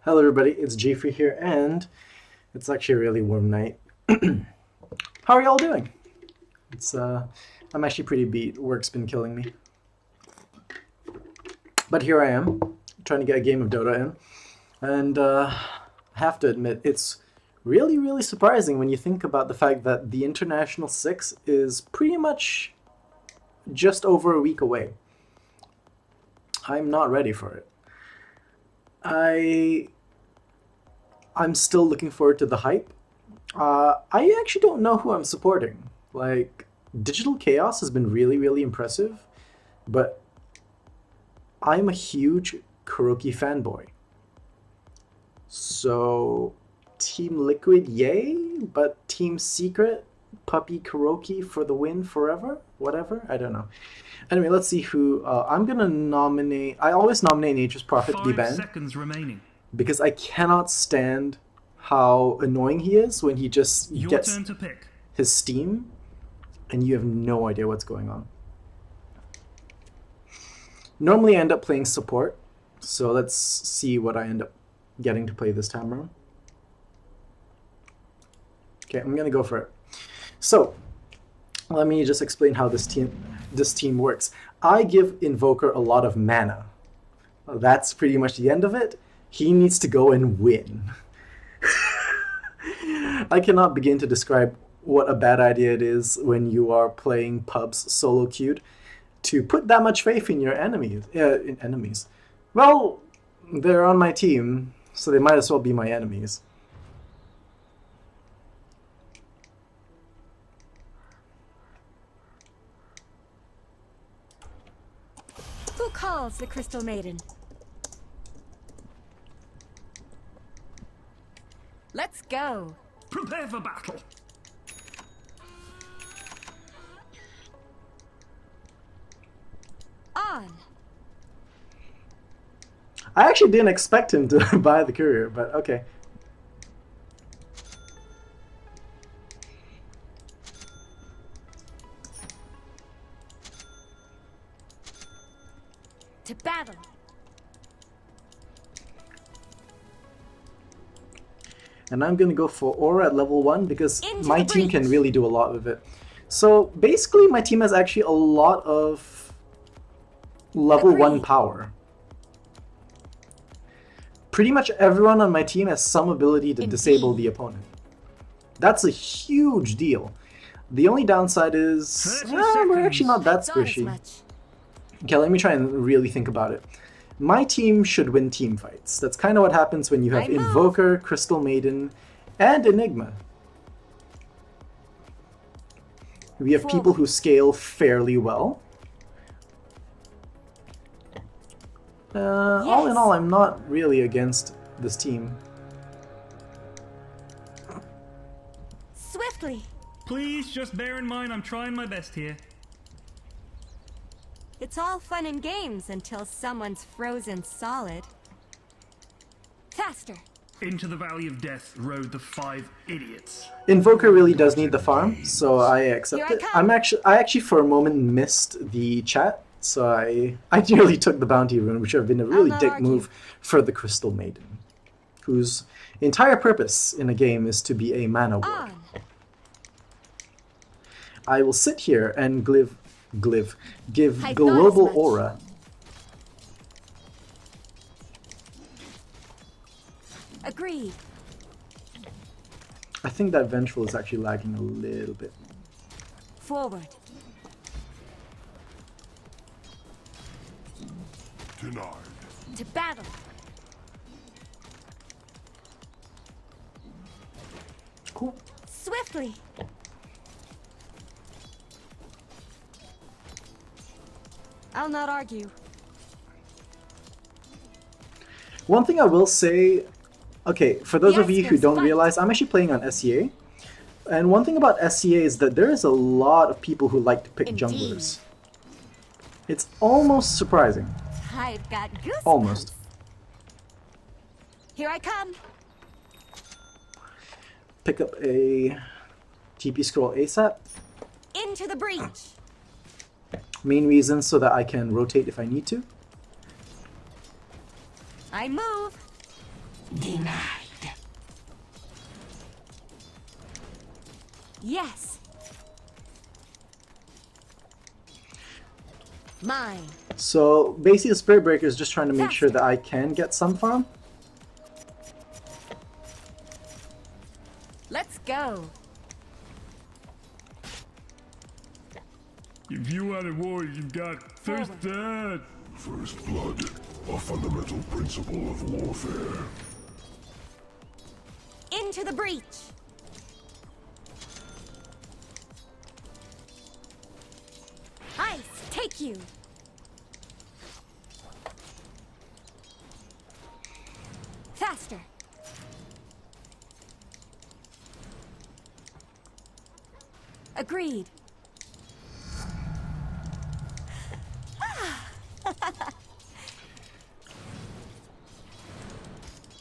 Hello everybody, it's Jeffrey here, and it's actually a really warm night. How are y'all doing? I'm actually pretty beat. Work's been killing me. But here I am, trying to get a game of Dota in. And I have to admit, it's really, really surprising when you think about the fact that the International 6 is pretty much just over a week away. I'm not ready for it. I'm still looking forward to the hype. I actually don't know who I'm supporting. Like, Digital Chaos has been really, really impressive, but I'm a huge Kuroki fanboy. So, Team Liquid, yay, but Team Secret, Puppy Kuroki for the win forever? Whatever? I don't know. Anyway, let's see who... I'm gonna nominate... I always nominate Nature's Prophet to be banned. 5 seconds remaining. Because I cannot stand how annoying he is when he just gets Your turn to pick. his steam and you have no idea what's going on. Normally I end up playing support, so let's see what I end up getting to play this time around. Okay, I'm gonna go for it. So, let me just explain how this team works. I give Invoker a lot of mana. That's pretty much the end of it. He needs to go and win. I cannot begin to describe what a bad idea it is when you are playing pubs solo queued to put that much faith in your enemies. Well, they're on my team, so they might as well be my enemies. Who calls the Crystal Maiden? Let's go. Prepare for battle. On. I actually didn't expect him to buy the courier, but okay. To battle. And I'm going to go for Aura at level 1 because Into my the team can breach. really do a lot with it. So basically my team has actually a lot of level 1 Agreed. power. Pretty much everyone on my team has some ability to disable the opponent. That's a huge deal. The only downside is 30 we're actually not that I thought as squishy. much. Okay, let me try and really think about it. My team should win team fights. That's kind of what happens when you have I move. Invoker, Crystal Maiden, and Enigma. We have people who scale fairly well. All in Yes. all, I'm not really against this team. Swiftly. Please just bear in mind I'm trying my best here. It's all fun and games until someone's frozen solid. Faster. Into the Valley of Death rode the 5 idiots. Invoker really does need the farm, so I accept Here I it. come. I actually for a moment missed the chat, so I nearly took the bounty rune, which would have been a really not dick argue. move for the Crystal Maiden, whose entire purpose in a game is to be a mana ward. On. I will sit here and give I thought global as much. aura. Agreed. I think that Vengeful is actually lagging a little bit. Forward. Denied. To battle. Cool. Swiftly. I'll not argue. One thing I will say, okay, for those of Yes, you who there's don't fight. realize, I'm actually playing on SEA. And one thing about SEA is that there is a lot of people who like to pick Indeed. junglers. It's almost surprising. I've got goosebumps. Almost. Here I come. Pick up a TP scroll ASAP. Into the breach. Main reason so that I can rotate if I need to. I move. Denied. Yes. Mine. So basically the Spirit Breaker is just trying to make sure that I can get some farm. Let's go. If you are the warrior, you've got first blood. First blood, a fundamental principle of warfare. Into the breach. Ice, take you. Faster. Agreed.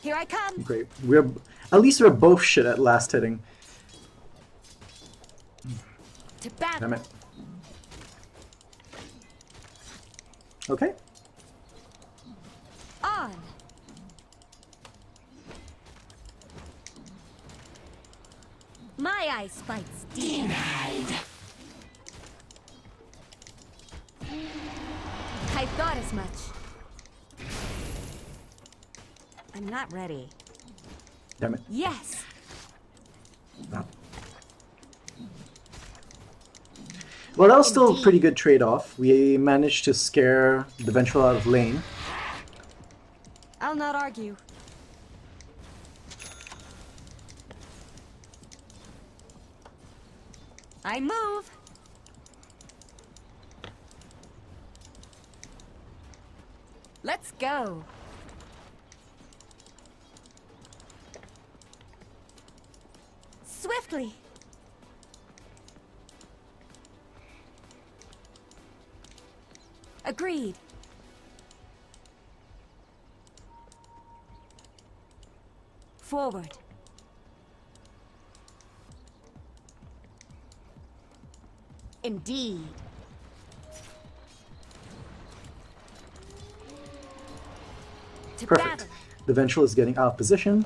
Here I come. Great. At least we're both shit at last hitting. To battle. Damn it. Okay. On. My ice bites deep. Denied. I thought as much. I'm not ready. Damn it. Yes. No. Well, that was still a pretty good trade-off. We managed to scare the Vengeful out of lane. I'll not argue. I move. Let's go. Swiftly. Agreed. Forward. Indeed. To Perfect. battle. The Vengeful is getting out of position.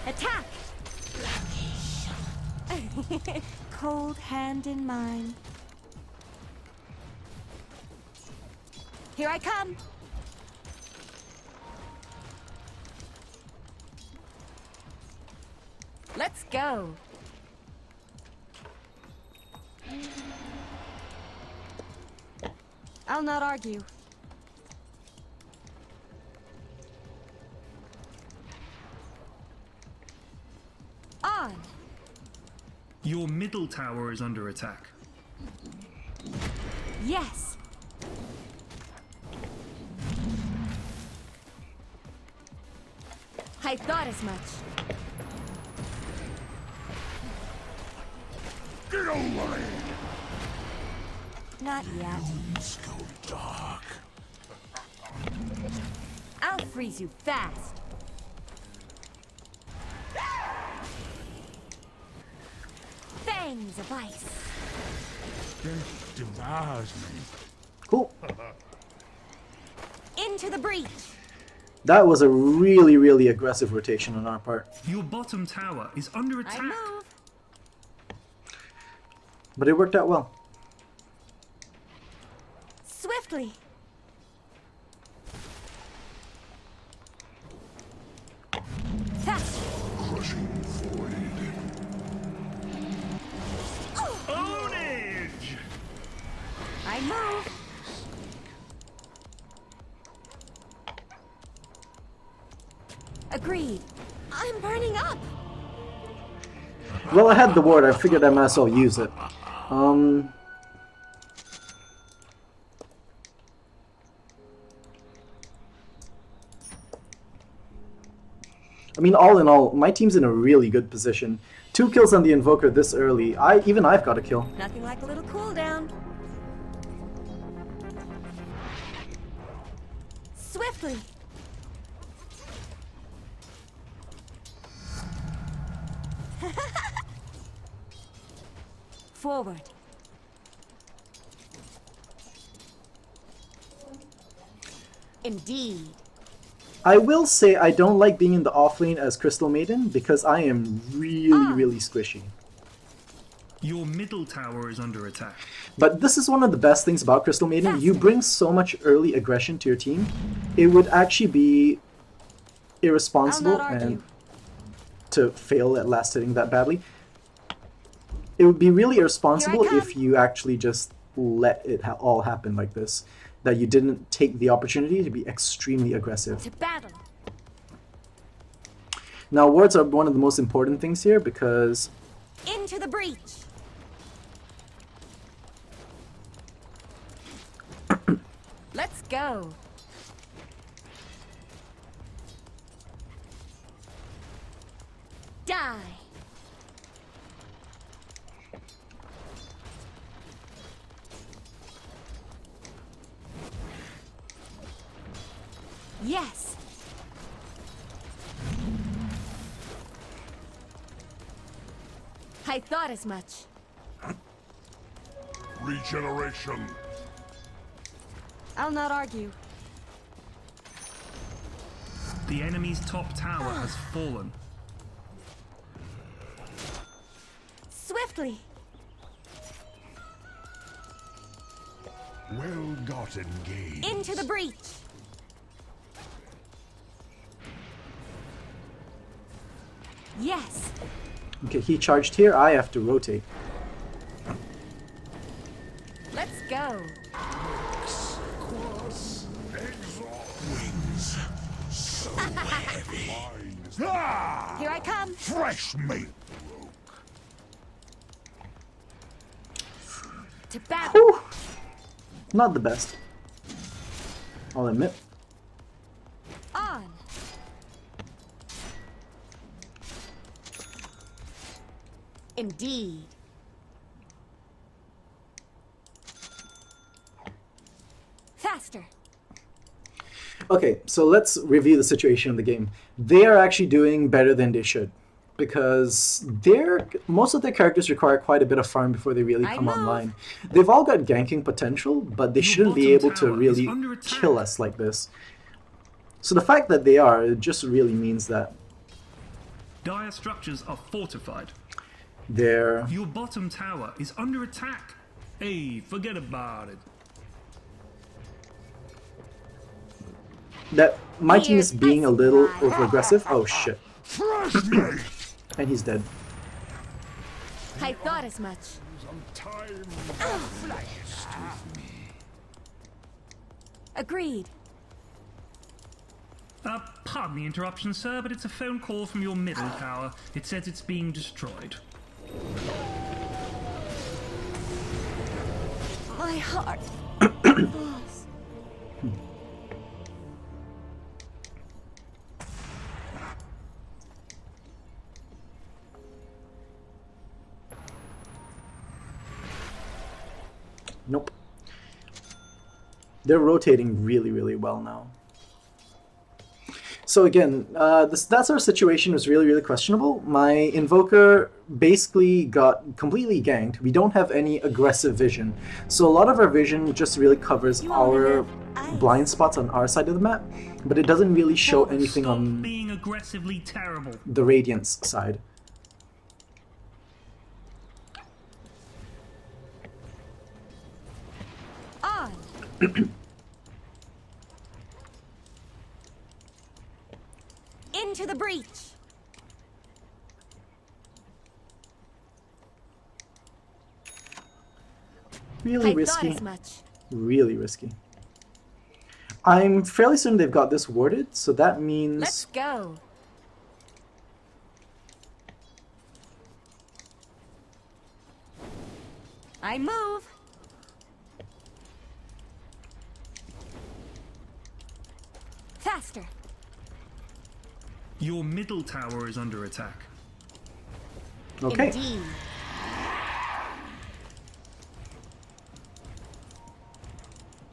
Attack! Cold hand in mine. Here I come. Let's go. I'll not argue. On. Your middle tower is under attack. Yes. I thought as much. Get over it! Not yet. Let's go dark. I'll freeze you fast. Fangs of ice. Devours me. Cool. Into the breach. That was a really, really aggressive rotation on our part. Your bottom tower is under I attack. move. But it worked out well. Swiftly. Fast. Crushing void. Ownage! I move. Agreed. I'm burning up. Well, I had the ward. I figured I might as well use it. I mean, all in all, my team's in a really good position. 2 kills on the Invoker this early. Even I've got a kill. Nothing like a little cooldown. Swiftly. Forward. Indeed. I will say I don't like being in the off lane as Crystal Maiden because I am really squishy. Your middle tower is under attack. But this is one of the best things about Crystal Maiden. You bring so much early aggression to your team. It would actually be irresponsible and to fail at last hitting that badly. It would be really irresponsible if you actually just let it all happen like this. That you didn't take the opportunity to be extremely aggressive. To battle. Now wards are one of the most important things here because... Into the breach. Let's go. Die. Yes. I thought as much. Regeneration. I'll not argue. The enemy's top tower has fallen. Swiftly. Well-gotten gains. Into the breach. Yes. Okay, he charged here, I have to rotate. Let's go. Wings so heavy. Here I come. Fresh meat. To battle. Whew. Not the best, I'll admit. On. Indeed. Faster. Okay, so let's review the situation of the game. They are actually doing better than they should. Because most of their characters require quite a bit of farm before they really come online. They've all got ganking potential, but they shouldn't be able to really kill us like this. So the fact that they are, it just really means that Dire structures are fortified. they're... Your bottom tower is under attack. Hey, forget about it. That my team is being a little over-aggressive. Oh shit. Fresh meat. And he's dead. I thought as much. Agreed. Pardon the interruption, sir, but it's a phone call from your middle tower. It says it's being destroyed. My heart. Nope. They're rotating really well now. So again, that's our situation was really questionable. My Invoker basically got completely ganked. We don't have any aggressive vision. So a lot of our vision just really covers our blind spots on our side of the map, but it doesn't really show anything on being aggressively terrible. the Radiance side. On. Into the breach. Really I risky. thought as much. Really risky. I'm fairly certain they've got this warded, so that means... Let's go. I move. Faster. Your middle tower is under attack. Okay. Indeed.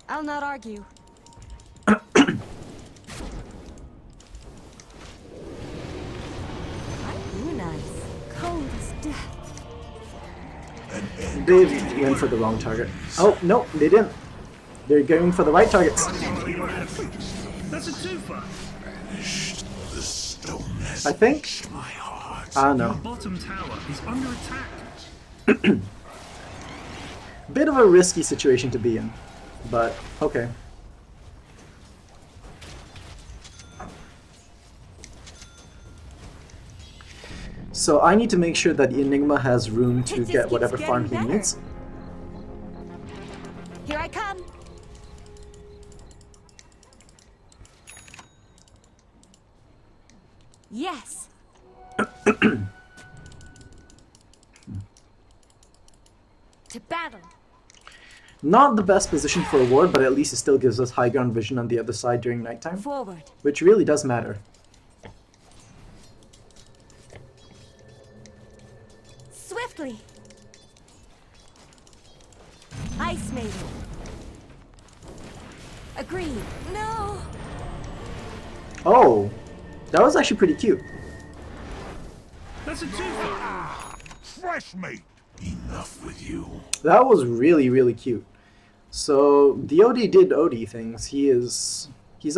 I'll not argue. Ooh, nice. Cold as death. They went for the wrong target. Oh, no, they didn't. They're going for the right targets. That's a twofer. Banished, the stone has I think. reached my heart. I don't Your know. bottom tower is under attack. Bit of a risky situation to be in, but okay. So I need to make sure that Enigma has room to It just get whatever keeps farm he getting better. needs. Here I come. Yes. To battle. Not the best position for a ward, but at least it still gives us high ground vision on the other side during nighttime, Forward. which really does matter. Swiftly. Ice Maiden. Agreed. No. Oh, that was actually pretty cute. That's a twofer. Fresh meat! Enough with you. That was really, really cute. So the OD did OD things. He's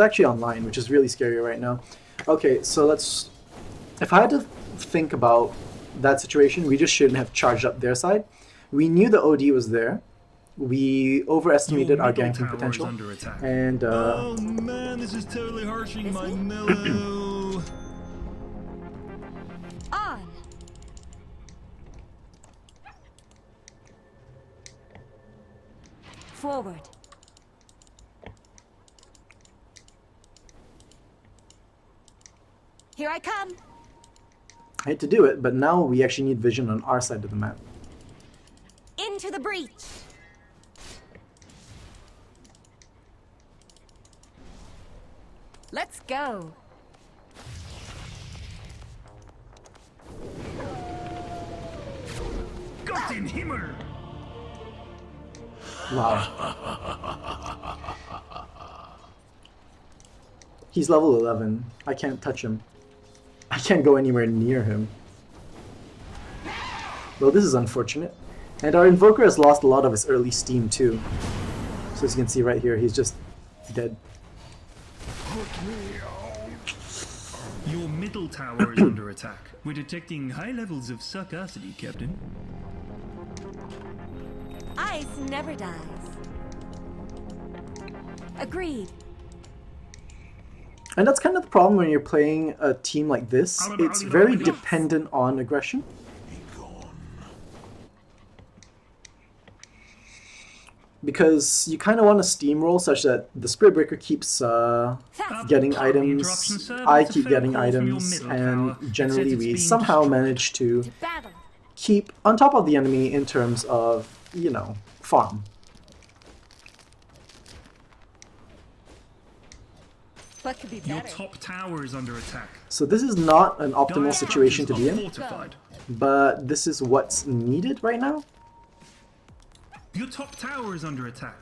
actually online, which is really scary right now. Okay, so let's. If I had to think about that situation, we just shouldn't have charged up their side. We knew the OD was there. We overestimated Your our middle ganking tower is potential, under attack. and Oh man, this is totally harshing my mellow. On. Forward. Here I come. I hate to do it, but now we actually need vision on our side of the map. Into the breach. Let's go. Gott in Himmel! Wow. He's level 11. I can't touch him. I can't go anywhere near him. Well, this is unfortunate. And our Invoker has lost a lot of his early steam too. So as you can see right here, he's just dead. Your middle tower is under attack. We're detecting high levels of sarcasity, Captain. Ice never dies. Agreed. And that's kind of the problem when you're playing a team like this. It's very dependent on aggression. Because you kind of want to steamroll such that the Spirit Breaker keeps getting items, I keep getting items, and generally we somehow manage to To battle. keep on top of the enemy in terms of, you know, farm. What could be Your better? top tower is under attack. So this is not an optimal Dire situation to be structures in, are fortified. but this is what's needed right now. Your top tower is under attack.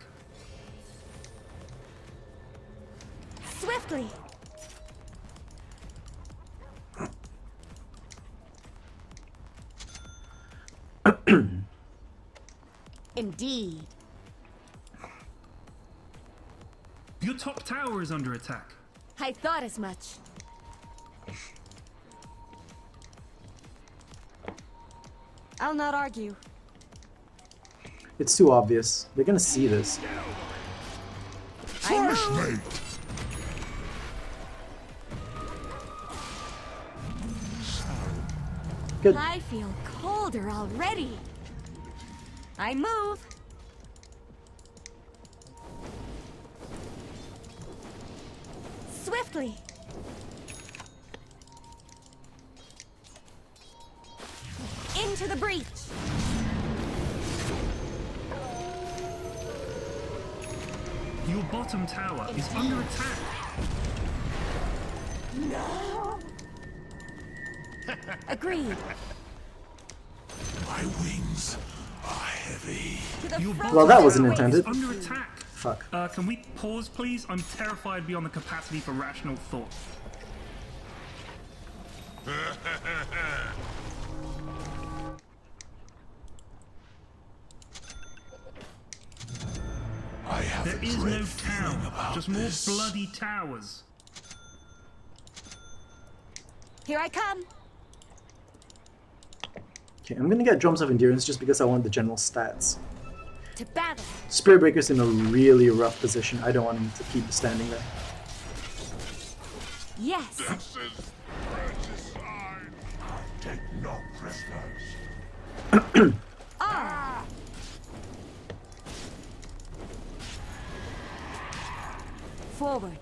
Swiftly. Indeed. Your top tower is under attack. I thought as much. I'll not argue. It's too obvious. They're gonna see this. I Fresh move. meat! Good. I feel colder already. I move. Swiftly. Into the breach. Your bottom tower is under attack. Agreed. My wings are heavy. To the Your front. Well, that bottom wasn't tower intended. is under attack. Fuck. Can we pause, please? I'm terrified beyond the capacity for rational thought. I I have There a is no dread feeling town, about just more this. bloody towers. Here I come. Okay, I'm gonna get Drums of Endurance just because I want the general stats. To battle. Spirit Breaker's in a really rough position. I don't want him to keep standing there. Yes. This is regicide. Take no prisoners. Ah. Forward.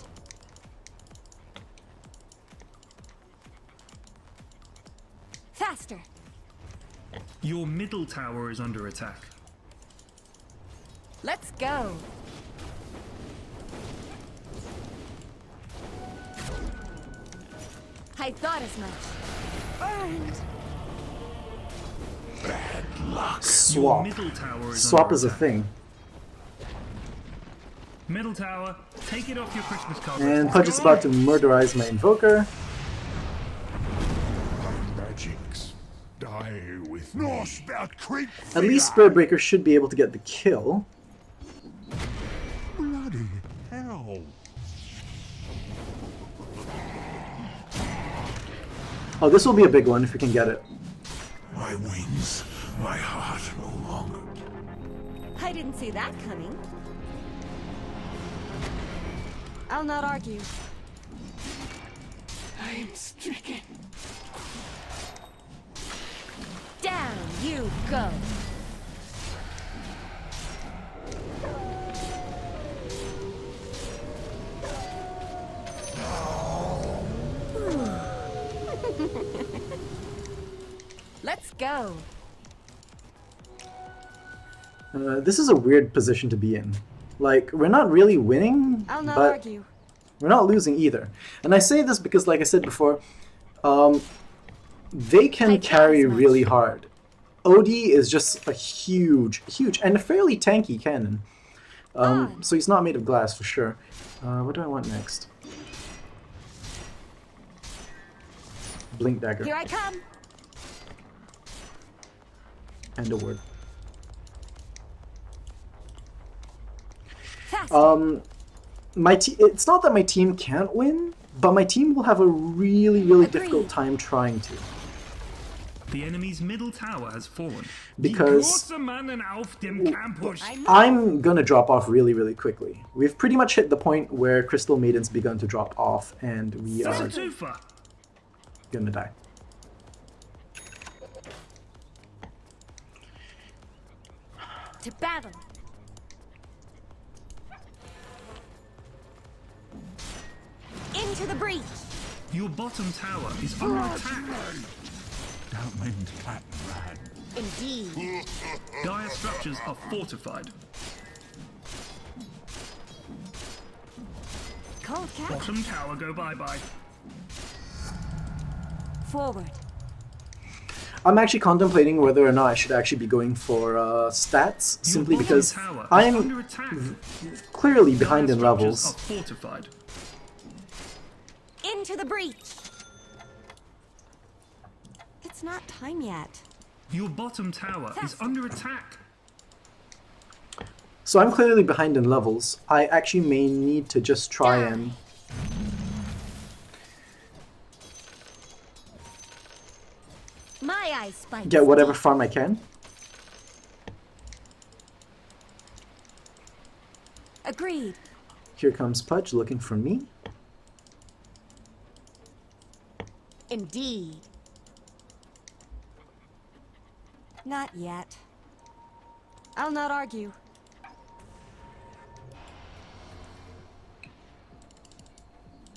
Faster. Your middle tower is under attack. Let's go. I thought as much. Earned. Bad luck. Your Swap. middle tower is Swap under is a attack. thing. Middle tower, take it off your Christmas card. And Pudge is about to murderize my Invoker. My magics die with Norse that creep. At least Spirit Breaker should be able to get the kill. Bloody hell. Oh, this will be a big one if we can get it. My wings, my heart no longer. I didn't see that coming. I'll not argue. I am stricken. Down you go. Let's go. This is a weird position to be in. Like, we're not really winning, I'll not but argue. we're not losing either. And I say this because, like I said before, they can I doubt carry as much. really hard. Odie is just a huge, and a fairly tanky cannon. On. So he's not made of glass for sure. What do I want next? Blink Dagger. Here I come. And a word. Faster. It's not that my team can't win, but my team will have a really Agreed. difficult time trying to. The enemy's middle tower has fallen. Because- Die große Mannen auf dem Campus. I'm gonna drop off really quickly. We've pretty much hit the point where Crystal Maiden's begun to drop off, and we That's are a twofer. gonna die. To battle. Into the breach. Your bottom tower is under attack. Don't mean to cat and rat. Indeed. Dire structures are fortified. Cold cat. Bottom tower go bye-bye. Forward. I'm actually contemplating whether or not I should actually be going for stats, simply Your bottom because tower is I'm under attack. clearly behind Dire in structures levels. are fortified. Into the breach. It's not time yet. Your bottom tower is under attack. So I'm clearly behind in levels. I actually may need to just try and... My eyes spike. get whatever farm I can. Agreed. Here comes Pudge looking for me. Indeed. Not yet. I'll not argue.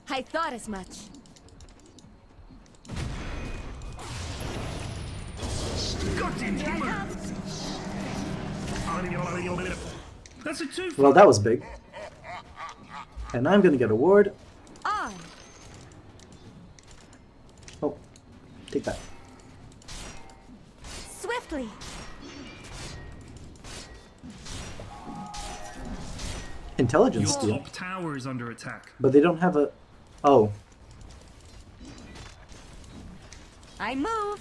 I thought as much. Got him, human. That's a twofer. Well, that was big. And I'm gonna get a ward. On. Oh, take that. Swiftly. Intelligence Your steal. top tower is under attack. But they don't have a... Oh. I move.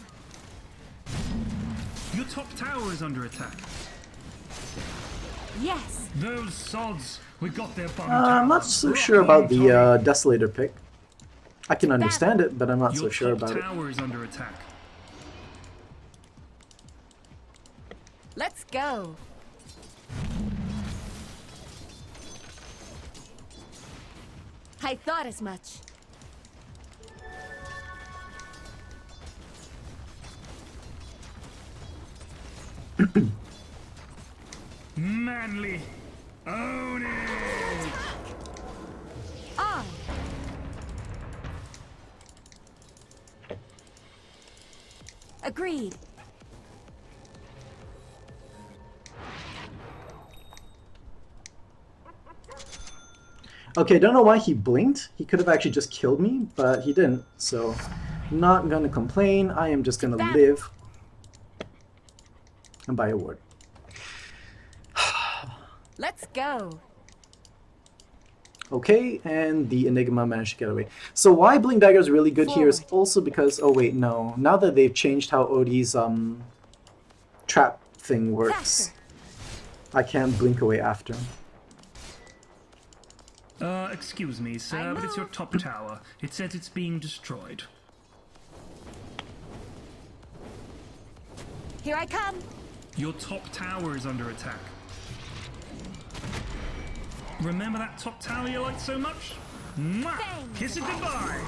Your top tower is under attack. Yes. Those sods, we got their bum I'm not so sure about the Desolator pick. I can understand it, but I'm not so sure about it. Your top tower is under attack. Let's go. I thought as much. Manly. Own it. On. Agreed. Okay, don't know why he blinked. He could have actually just killed me, but he didn't. So, not gonna complain. I am just gonna live and buy a ward. Let's go. Okay, and the Enigma managed to get away. So why Blink Dagger is really good here is also because... Oh wait, no. Now that they've changed how Odie's trap thing works, I can't blink away after. Excuse me, sir, but it's your top tower. It says it's being destroyed. Here I come. Your top tower is under attack. Remember that top tower you liked so much? Mwah! Kiss it goodbye!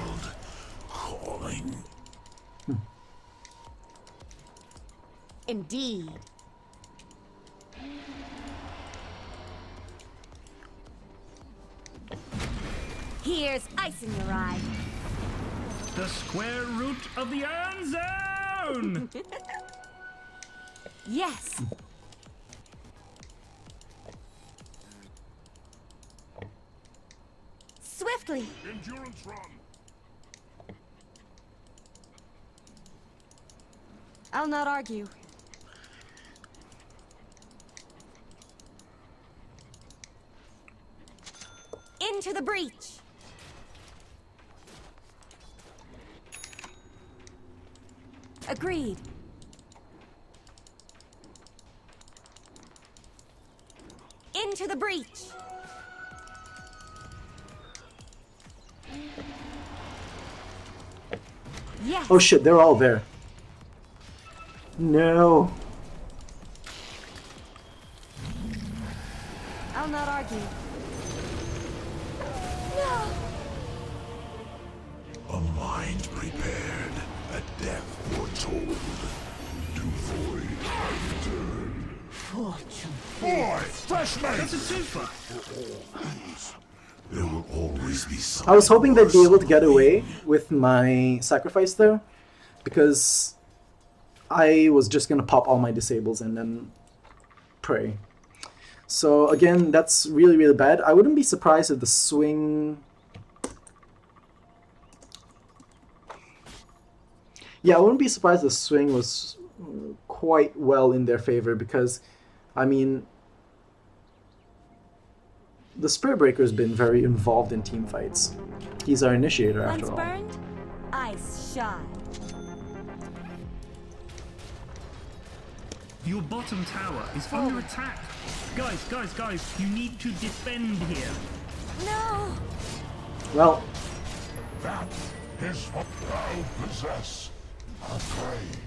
Calling. Indeed. Here's ice in your eye. The square root of the iron zone! Yes. Swiftly. Endurance run. I'll not argue. Into the breach. Agreed. Into the breach. Yes. Oh shit, they're all there. No. I'll not argue. No. A mind prepared, a death foretold. To void I return. Fortune. Boy, fresh mate! That's a twofer! There will always be some. I was hoping they'd be able to get away with my sacrifice there, because I was just gonna pop all my disables and then pray. So again, that's really, really bad. I wouldn't be surprised if the swing... Yeah, I wouldn't be surprised if the swing was quite well in their favor, because, I mean, the Spirit Breaker's been very involved in team fights. He's our initiator, after Once all. burned, ice shine. Your bottom tower is under attack. Guys, you need to defend here. No. Well, That is what thou possess. A grave.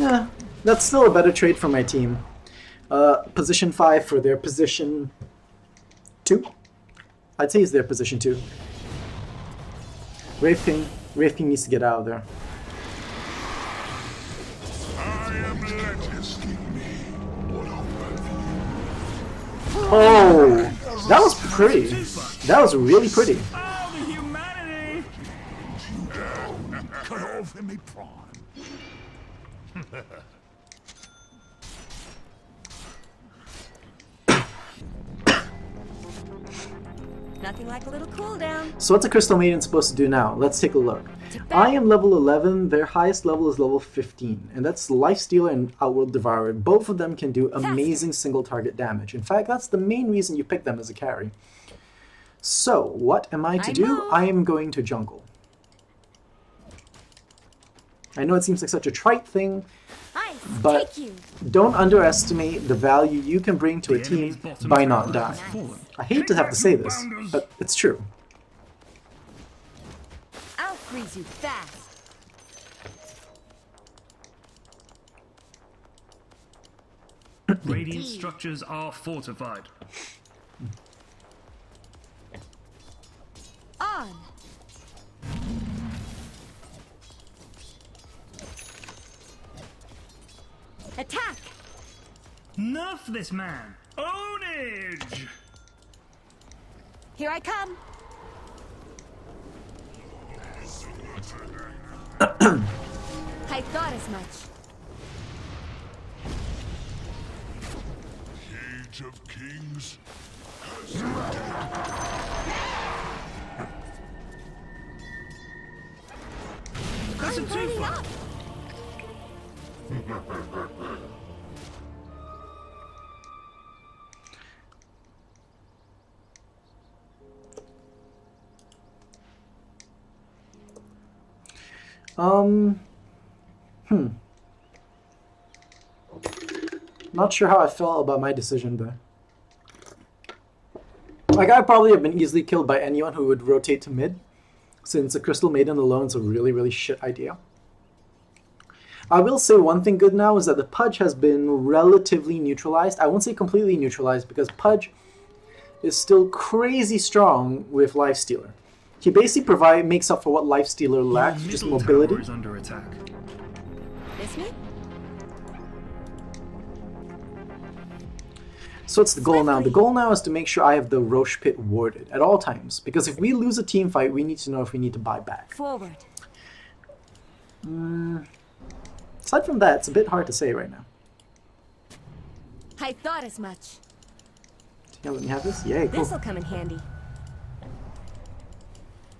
yeah, that's still a better trade for my team. Position 5 for their position 2. I'd say it's their position 2. Wraith King needs to get out of there. I am lettuce. Give me what I'll have. Oh, that was pretty. That was really pretty. Oh, the humanity! Cut off in me prime. Nothing like a little cool down. So what's a Crystal Maiden supposed to do now? Let's take a look. I am level 11, their highest level is level 15, and that's Lifestealer and Outworld Devourer. Both of them can do amazing single target damage. In fact, that's the main reason you pick them as a carry. So, what am I to do? I am going to jungle. I know it seems like such a trite thing, Ice. but take you. don't underestimate the value you can bring to a The team enemy's bottom by tower not has dying. fallen. I hate to have to say this, but it's true. I'll freeze you fast. Radiant structures are fortified. On. Attack. Nerf this man! Ownage! Here I come. I thought as much. Cage of Kings. That's a I'm burning twofer. up. Not sure how I felt about my decision there. Like, I'd probably have been easily killed by anyone who would rotate to mid, since a Crystal Maiden alone is a really, really shit idea. I will say one thing good now is that the Pudge has been relatively neutralized. I won't say completely neutralized, because Pudge is still crazy strong with Lifestealer. He basically makes up for what Lifestealer lacks, Your just middle mobility. tower is under attack. This me? So what's the goal now? The goal now is to make sure I have the Roche Pit warded at all times, because if we lose a team fight, we need to know if we need to buy back. Forward. Aside from that, it's a bit hard to say right now. I thought as much. Yeah, let me have this. Yay, cool. This'll come in handy.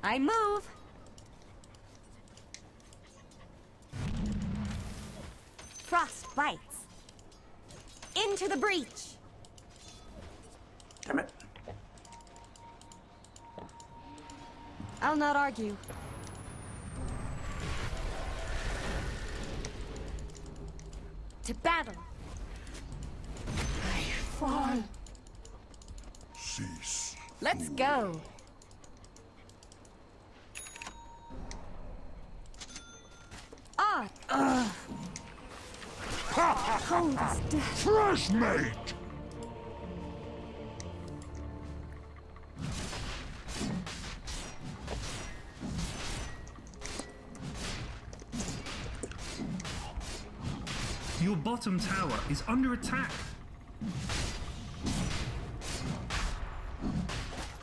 I move. Frost bites. Into the breach. Damn it. I'll not argue. To battle. I fall. Cease. Let's go. On. Cold as death. Fresh mate! Your bottom tower is under attack.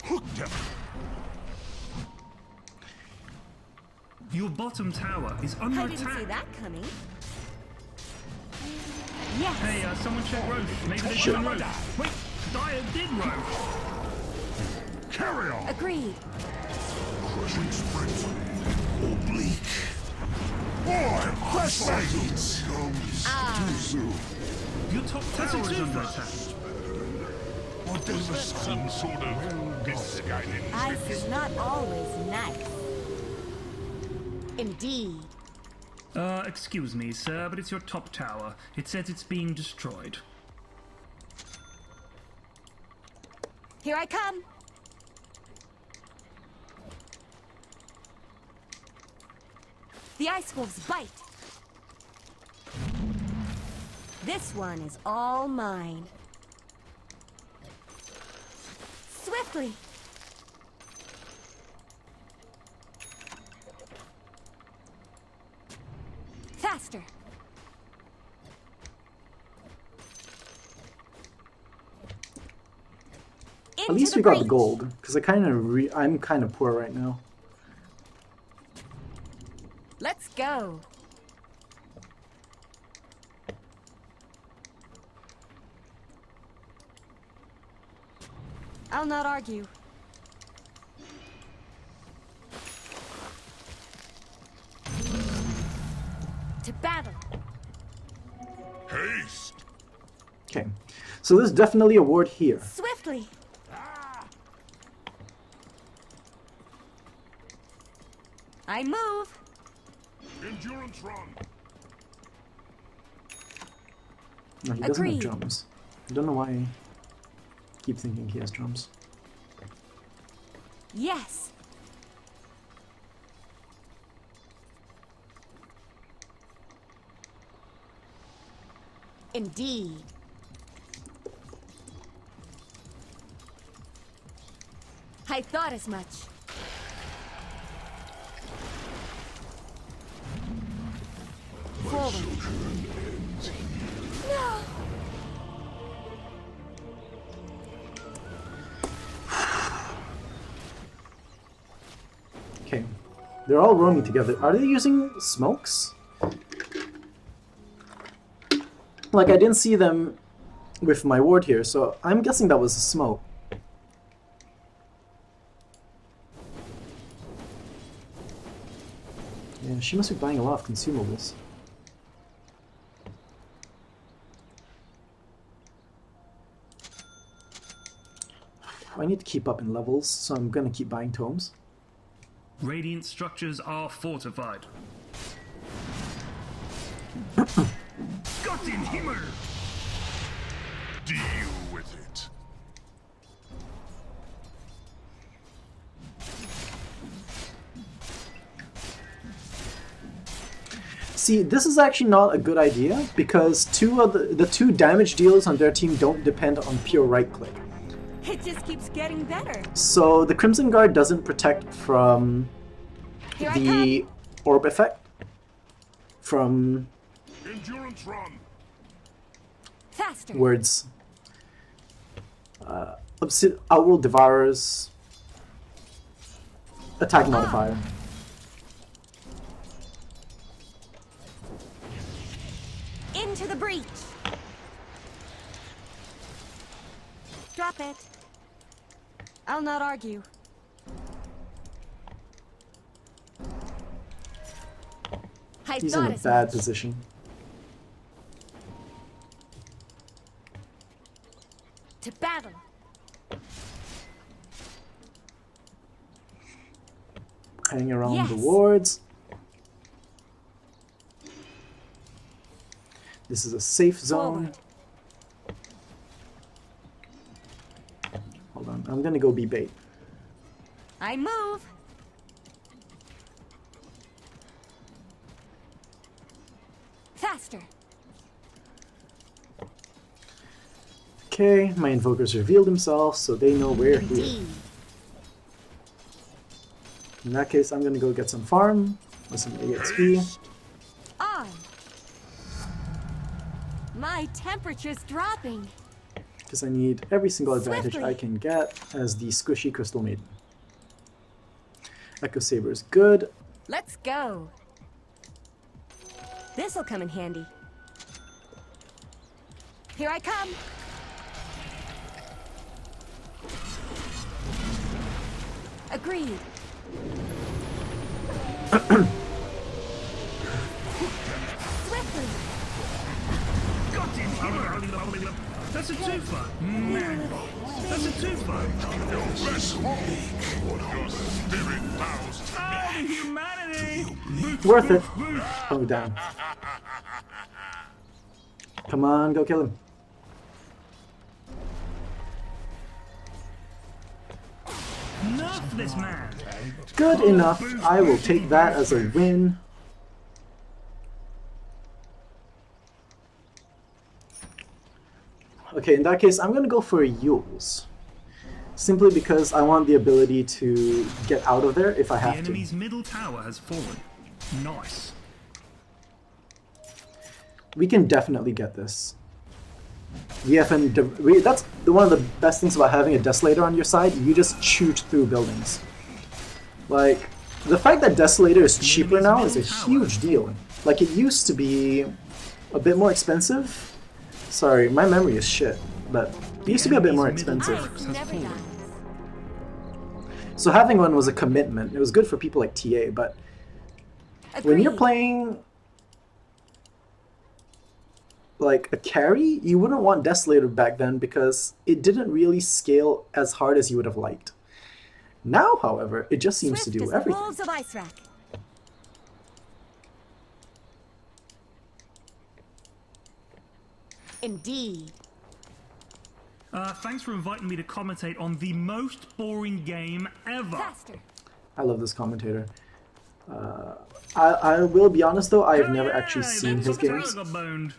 Hooked him! Your bottom tower is under I didn't attack. see that coming. Yes. Hey, someone check Roche. Maybe they're doing Roche. Wait, Dyer did Roche. Carry on! Agreed. Crushing sprint. Oblique. Boy, crusaders! Comes too soon. Your top tower is under attack. Or does some sort of misguided Ice is not always nice. Indeed. Excuse me, sir, but it's your top tower. It says it's being destroyed. Here I come. The ice wolves bite. This one is all mine. Swiftly. Faster. At least we got the gold, because I'm kind of poor right now. Let's go. I'll not argue. To battle. haste! Okay, so there's definitely a ward here. Swiftly. I move. Endurance run! No, he doesn't have Agreed. drums. I don't know why I keep thinking he has drums. Yes. Indeed. I thought as much. Forward. No. Okay. They're all roaming together. Are they using smokes? Like, I didn't see them with my ward here, so I'm guessing that was a smoke. Yeah, she must be buying a lot of consumables. I need to keep up in levels, so I'm gonna keep buying tomes. Radiant structures are fortified. Gott in Himmel! Deal with it. See, this is actually not a good idea because two of the two damage dealers on their team don't depend on pure right click. It just keeps getting better. So the Crimson Guard doesn't protect from Here I the orb effect, from Endurance run. Faster. words. Outworld Devourer's attack modifier. Into the breach. Drop it. I'll not argue. I He's in thought a as bad much. position. To battle. Hang around the Yes. wards. This is a safe zone. Forward. Hold on, I'm gonna go be bait. I move. Faster. Okay, my invokers revealed themselves, so they know we're here. Indeed. In that case, I'm gonna go get some farm with some EXP. On. My temperature's dropping. Because I need every single advantage Swiftly. I can get as the squishy Crystal Maiden. Echo Saber is good. Let's go. This'll come in handy. Here I come. Agreed. Swiftly. Gott in Himmel! That's a twofer! Man! That's a twofer! Your vessel. Your spirit bows to Oh, the humanity! Worth it. Oh, damn. Come on, go kill him. Nerf this man! Good enough. I will take that as a win. Okay, in that case, I'm gonna go for Yules. Simply because I want the ability to get out of there if I The have to. enemy's middle tower has fallen. Nice. We can definitely get this. That's one of the best things about having a Desolator on your side. You just shoot through buildings. Like, the fact that Desolator is cheaper now is a huge deal. Like, it used to be a bit more expensive. Sorry, my memory is shit, but it used to be a bit more expensive. Has Never fallen. dies. So having one was a commitment. It was good for people like TA, but when you're Agreed. playing like a carry, you wouldn't want Desolator back then because it didn't really scale as hard as you would have liked. Now, however, it just seems to Swift do as the everything. wolves of Ice Rack. Indeed. Thanks for inviting me to commentate on the most boring game ever. Faster. I love this commentator. I will be honest though, I've Hell never yeah, actually seen that his Sub-Zero games. got boned.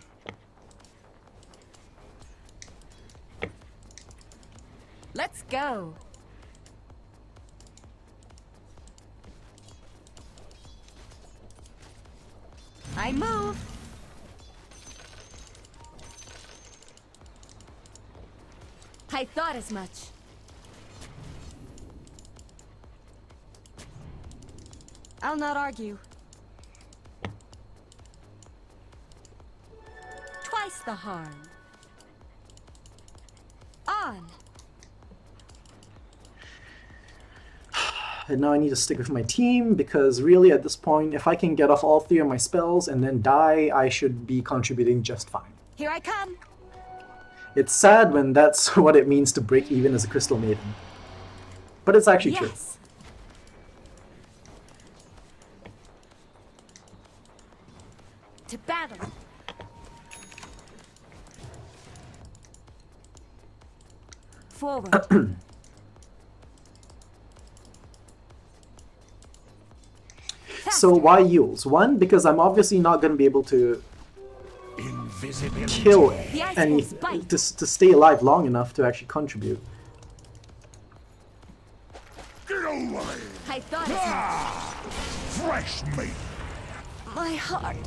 Let's go. I move. I thought as much. I'll not argue. Twice the harm. On. And now I need to stick with my team, because really at this point, if I can get off all 3 of my spells and then die, I should be contributing just fine. Here I come. It's sad when that's what it means to break even as a Crystal Maiden. But it's actually true. Yes. To battle. Forward. So why Yules? One, because I'm obviously not going to be able to kill The ice any wolves bite. to stay alive long enough to actually contribute. Get away! I thought as Fresh meat! much. My heart.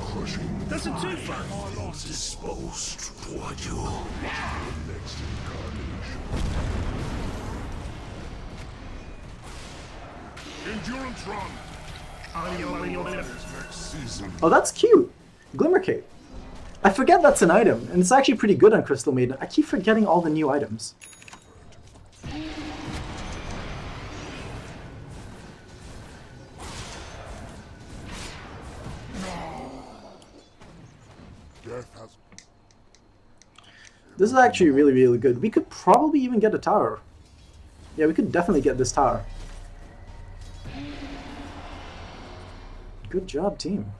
Crushing That's a twofer. my loss disposed toward you. The next incarnation. Endurance run! Next season. Oh, that's cute! Glimmer Cape. I forget that's an item, and it's actually pretty good on Crystal Maiden. I keep forgetting all the new items. Death has This is actually really, really good. We could probably even get a tower. Yeah, we could definitely get this tower. Good job, team.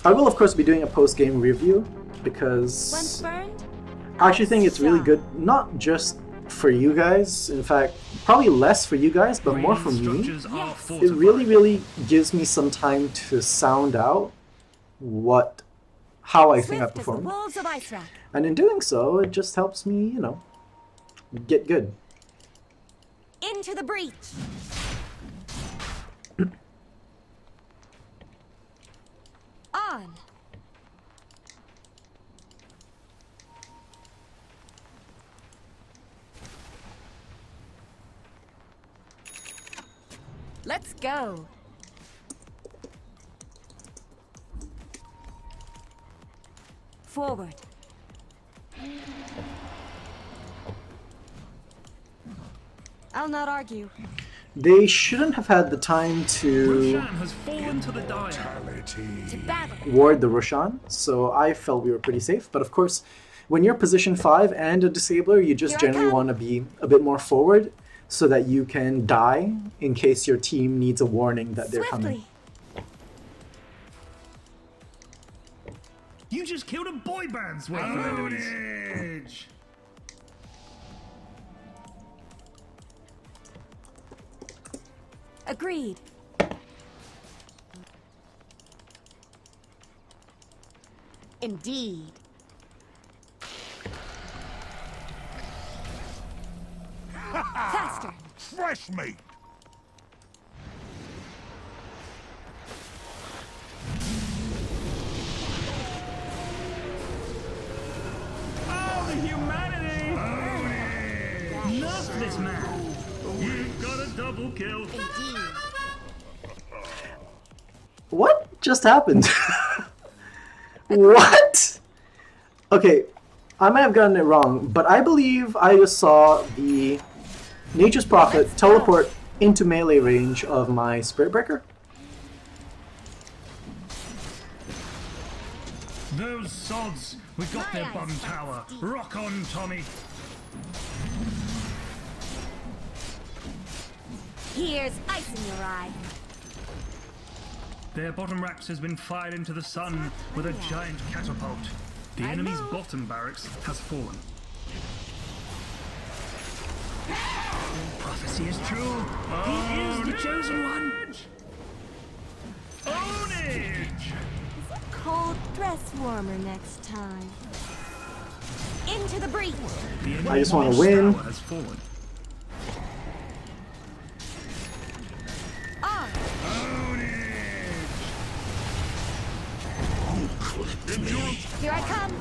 I will, of course, be doing a post-game review, because Once burned. I actually think it's really good, not just for you guys, in fact, probably less for you guys, but more for me. Structures are Yes. It really, really gives me some time to sound out how I think I Swift as the perform. wolves of Ice Rock. And in doing so, it just helps me, you know, get good. Into the breach. On. Let's go. Forward. I'll not argue. They shouldn't have had the time to Roshan has fallen to the dire. To battle. ward the Roshan, so I felt we were pretty safe. But of course, when you're position 5 and a disabler, you just Here I generally come. want to be a bit more forward so that you can die in case your team needs a warning that they're coming. Swiftly. You just killed a boy band's worth of enemies. Agreed. Indeed. Faster. fresh meat! Oh, the humanity! Nerf this man! You've got a double kill. Indeed. What just happened? What? Okay, I might have gotten it wrong, but I believe I just saw the Nature's Prophet teleport into melee range of my Spirit Breaker. Those sods, we got My their eyes bum fight tower. deep. Rock on, Tommy. Here's ice in your eye. Their bottom racks has been fired into the sun with a giant catapult. The enemy's bottom barracks has fallen. Prophecy is true. He is the chosen one. Ownage! Cold dress warmer next time. Into the breach. The enemy's I just want to watchtower win. has fallen. On. Here I come.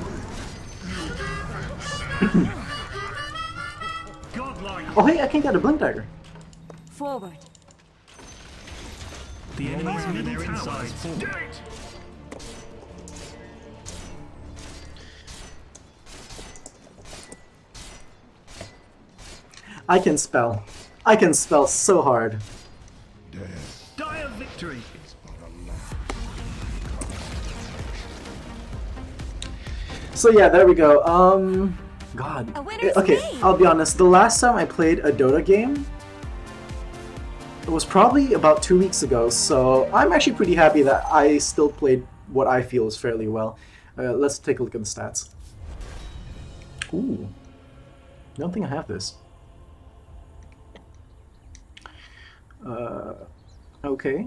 Godlike. Oh hey, I can get a blink dagger. Forward. The enemy's middle tower has fallen. I can spell. I can spell so hard. Dire victory. So yeah, there we go. God. A winner's Okay, made. I'll be honest. The last time I played a Dota game, it was probably about 2 weeks ago. So I'm actually pretty happy that I still played what I feel is fairly well. Let's take a look at the stats. Ooh, I don't think I have this. Okay.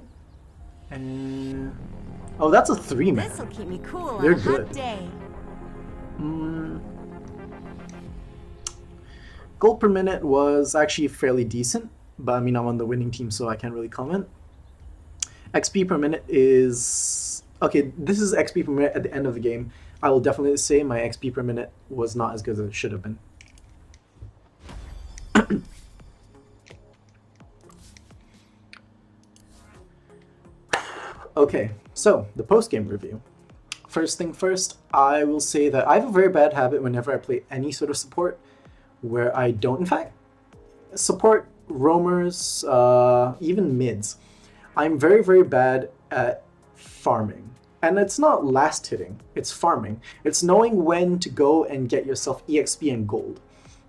And oh, that's a 3-man. This'll keep me cool on They're a hot good. day. Gold per minute was actually fairly decent, but I mean I'm on the winning team, so I can't really comment. XP per minute is okay. This is XP per minute at the end of the game. I will definitely say my XP per minute was not as good as it should have been. Okay, so the post-game review. First thing first, I will say that I have a very bad habit whenever I play any sort of support where I don't, in fact, support roamers, even mids. I'm very, very bad at farming. And it's not last hitting, it's farming. It's knowing when to go and get yourself EXP and gold.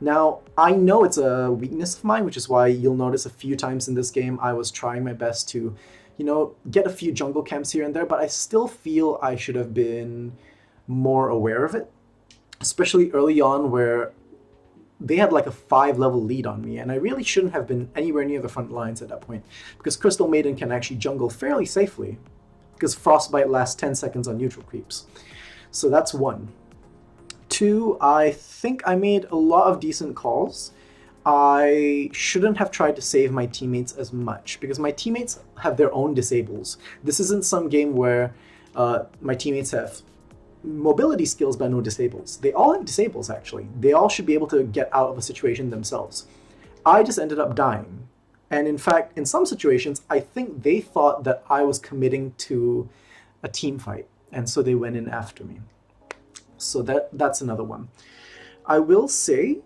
Now, I know it's a weakness of mine, which is why you'll notice a few times in this game I was trying my best to, you know, get a few jungle camps here and there, but I still feel I should have been more aware of it. Especially early on where they had like a 5-level lead on me, and I really shouldn't have been anywhere near the front lines at that point, because Crystal Maiden can actually jungle fairly safely, because Frostbite lasts 10 seconds on neutral creeps. So that's 1. 2, I think I made a lot of decent calls. I shouldn't have tried to save my teammates as much, because my teammates have their own disables. This isn't some game where my teammates have mobility skills but no disables. They all have disables, actually. They all should be able to get out of a situation themselves. I just ended up dying. And in fact, in some situations, I think they thought that I was committing to a team fight, and so they went in after me. So that's another one. I will say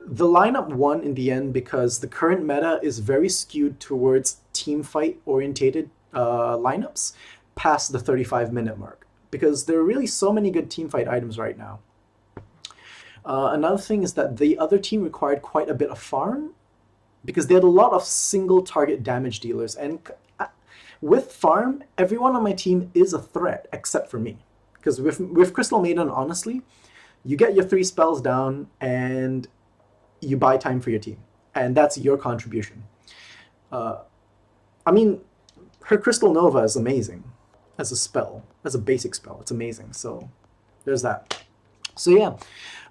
the lineup won in the end because the current meta is very skewed towards team fight orientated lineups past the 35-minute mark, because there are really so many good team fight items right now. Another thing is that the other team required quite a bit of farm because they had a lot of single target damage dealers, and with farm, everyone on my team is a threat except for me. Because with Crystal Maiden, honestly, you get your 3 spells down and you buy time for your team, and that's your contribution. I mean, her Crystal Nova is amazing as a spell, as a basic spell. It's amazing. So there's that. So yeah,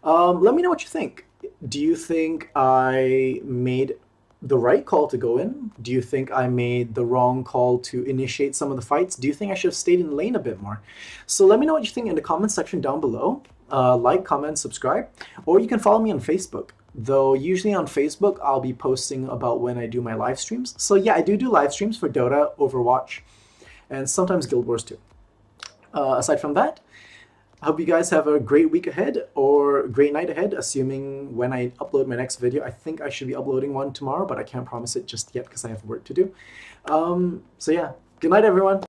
let me know what you think. Do you think I made the right call to go in? Do you think I made the wrong call to initiate some of the fights? Do you think I should have stayed in lane a bit more? So let me know what you think in the comments section down below. Like, comment, subscribe, or you can follow me on Facebook. Though usually on Facebook, I'll be posting about when I do my live streams. So yeah, I do live streams for Dota, Overwatch, and sometimes Guild Wars too. Aside from that, I hope you guys have a great week ahead or great night ahead, assuming when I upload my next video. I think I should be uploading one tomorrow, but I can't promise it just yet because I have work to do. So yeah, good night everyone.